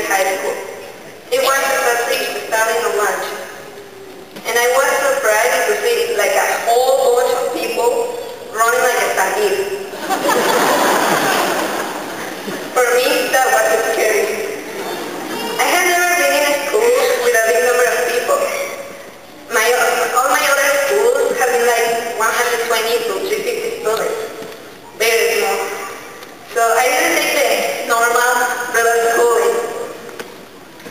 Richfield High School. It was exactly the starting of lunch. And I was surprised to see like a whole bunch of people running like a stampede. For me, that was scary. I had never been in a school with a big number of people. All my other schools have been like 120 to 350 students. Very small. So I didn't take the normal regular schooling.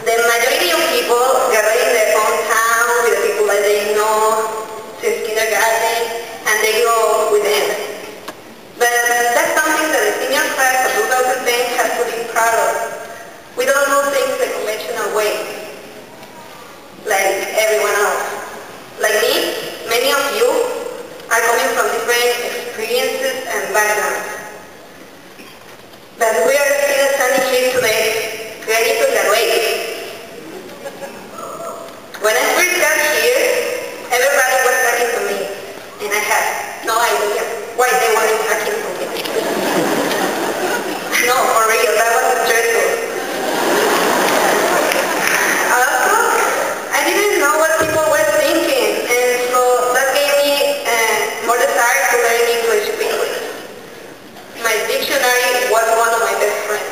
The majority of people gather in their own town with the people that they know since kindergarten, and they go with them. But that's something that the senior class of 2010 has to be proud of. We don't do things the conventional way, like everyone else. Like me, many of you are coming from different experiences and backgrounds. But we are still standing here today, ready to graduate. When I first got here, everybody was talking to me, and I had no idea why they weren't talking to me. No, for real, that was stressful. Also, I didn't know what people were thinking, and so that gave me more desire to learn English quickly. My dictionary was one of my best friends.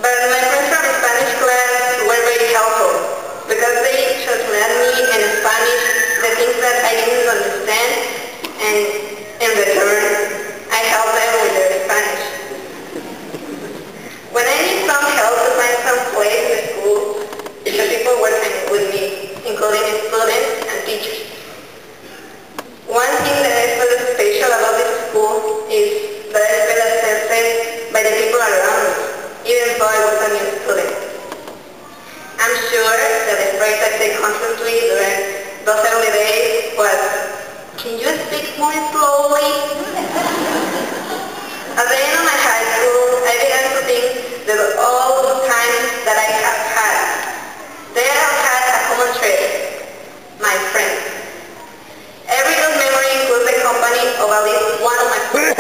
But my friends from Spanish class were very helpful because they translated me in Spanish the things that I didn't understand, and in return, I helped them with their Spanish. When I need some help to find some place in the school, the people working with me, including students and teachers. One thing that I feel special about this school is that I feel accepted by the people around me, even though I was a new student. I'm sure that the phrase I say constantly during those early days was, "Can you speak more slowly?" At the end of my high school, I began to think that all the times that I have had, they have had a common trait: my friends. Every good memory includes the company of at least one of my friends.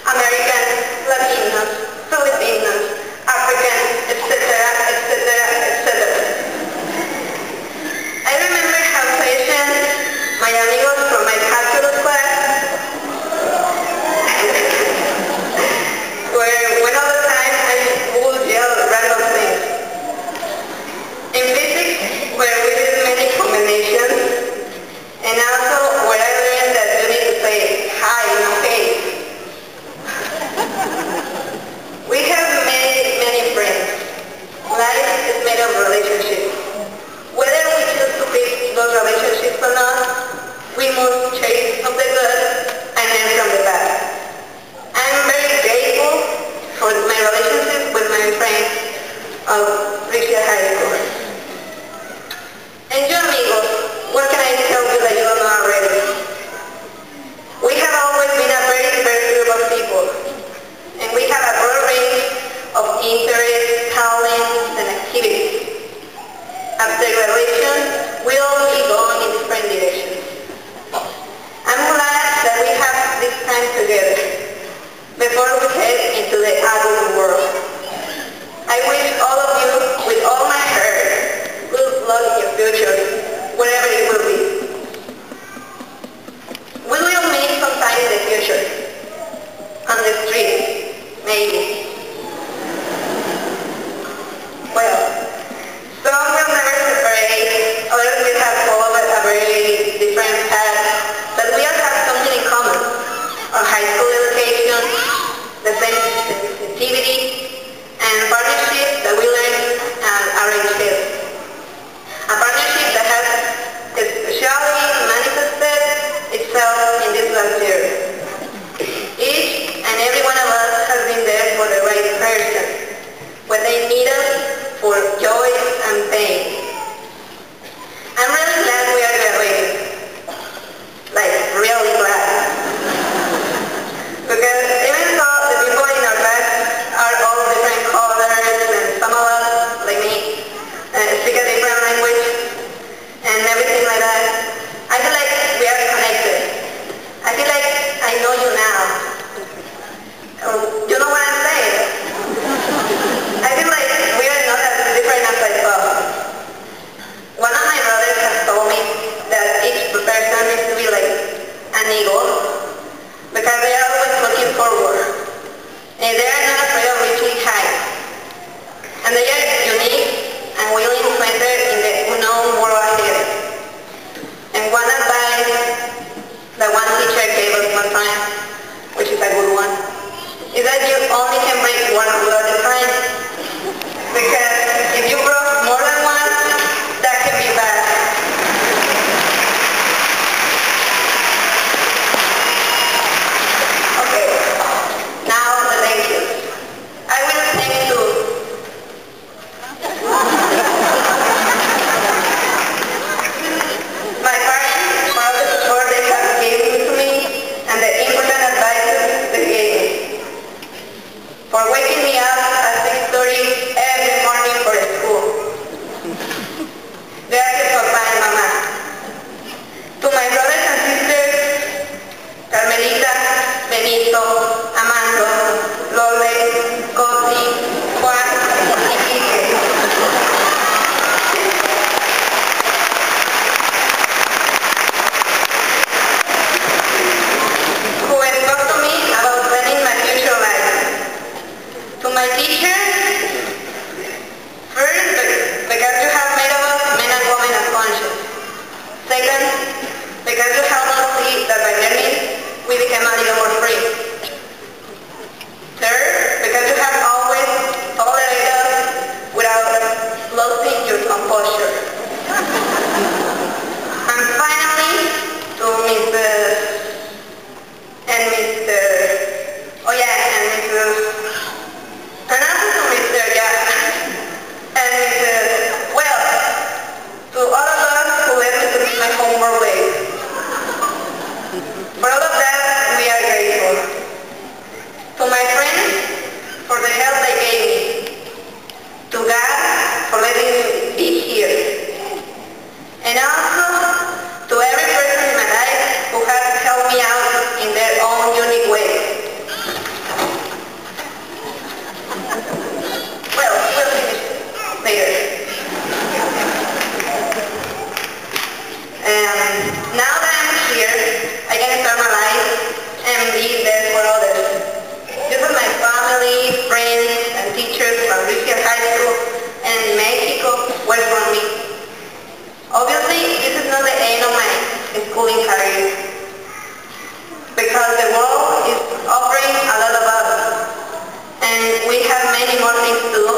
Americans, Latinos, Filipinos, Africans, etc., etc., etc. I remember how patient my amigos from my calculus class were when all the time I would yell random things. In physics, where we did many combinations, and also where I learned that you need to say hi, no hey. We have many friends. Life is made of relationships. Whether we choose to pick those relationships or not, we must chase from the good and learn from the bad. I'm very grateful for my relationship with my friends of Richfield High School. And you amigos, what can I tell you that you don't know already? We have always been a very diverse group of people, and we have a broad range of interests, talents, and activities. After graduation, we'll all be going in different directions. I'm glad that we have this time together before we head into the adult world. I wish all of you one good at a time. Because if you broke more than one, that can be bad. Okay, now the thank you. I will thank you. My parents for all the support they have given to me and the important advice they gave me. For waking me up at 6:30 every morning for school. Gracias, papá y mamá. To my brothers and sisters, Carmelita, Benito, Amando, Lole, Cosi, Juan, y Quique. Who spoke to me about planning my future life. To my teachers, first, because you have made of us men and women of conscience. Second, because you help us see that by learning, we become a little more free. Third, because you have always tolerated us without losing your composure. And finally, to Mrs. and Mr. Oh yeah, and Mrs. And also to Mr. Yeah, and Mrs. Well, to all of us who let me to do my homework late. For all of that, we are grateful. To my friends, for the help they gave me. To God, for letting me be here. And also, to every person in my life who has helped me out in their own unique way. Well, we'll finish later. Now that I'm here, I can start my life and be there for others. This is my family, friends, and teachers from Richfield High School and Mexico were from me. Obviously, this is not the end of my schooling career, because the world is offering a lot of us, and we have many more things to do